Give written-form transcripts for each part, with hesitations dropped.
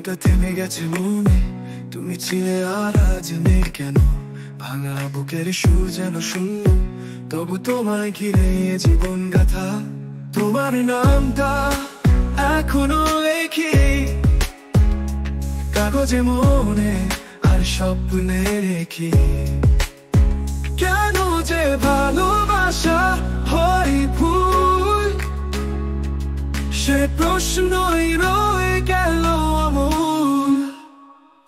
ঘন্টা থেমে গেছে মনে, তুমি ছিলে আর আজ নেই কেন। ভাঙা বুকের সুর যেন শূন্য, তবু তোমায় ঘিরে এ জীবন গাথা। তোমার নামটা এখনো লেখি কাগজে মনে আর স্বপ্নে রেখি। কেন যে ভালোবাসা হয় ভুল, সে প্রশ্নই রয়ে গেল আমূল।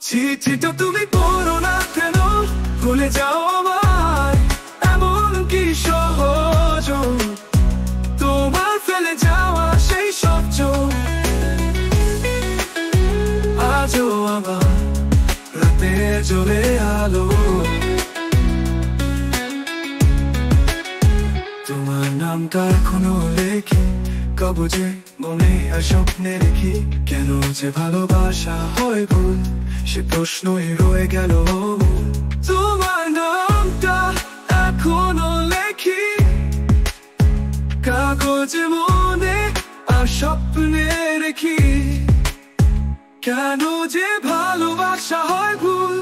চিঠিটা তুমি পড়ো না কেন, ভুলে যাও আমায়, এমন কি সহজ তোমার ফেলে যাওয়া সেই সব চোখ। আজও আমার রাতে জ্বলে আলো, তোমার নামটা এখনো লেখি কাগজে মনে আর স্বপ্নে রেখি। কেন যে ভালোবাসা হয় ভুল, সে প্রশ্নই রয়ে গেল। তোমার নামটা এখনো লেখি কাগজে মনে আর স্বপ্নে রেখি। কেন যে ভালোবাসা হয় ভুল,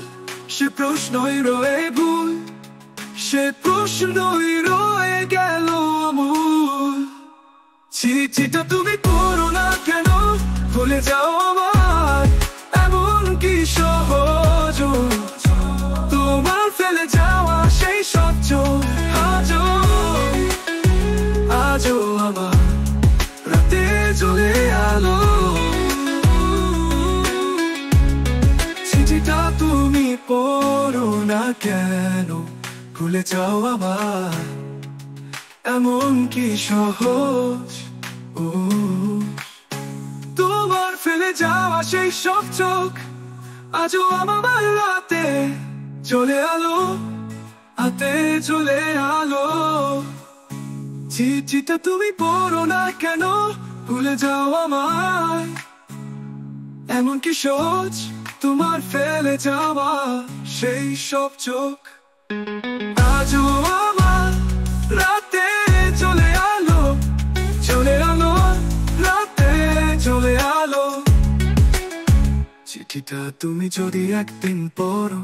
সে প্রশ্নই রয়ে ভুল, সে প্রশ্নই রয়ে গেল আমূল। চিঠিটা তুমি পড়ো না কেন, ভুলে যাও আমায়, এমন কি সহজ তোমার ফেলে যাওয়া সেই সব চোখ। আজও আমার রাতে জ্বলে আলো, চিঠিটা তুমি পড়ো না কেন, ভুলে যাও আমায়, এমন কি সহজ তোমার ফেলে যাওয়া সেই সব চোখ। আজও আমার রাতে চলে আলো, হাতে চলে আলো। চিঠিটা তুমি পড়ো না কেন, ভুলে যাও আমায়, এমন কি সহজ তোমার ফেলে যাওয়া সেই সব চোখ। আজও আমার রাতে চলে আলো, চলে আলো, রাতে চলে আলো। চিঠিটা তুমি যদি একদিন পড়ো,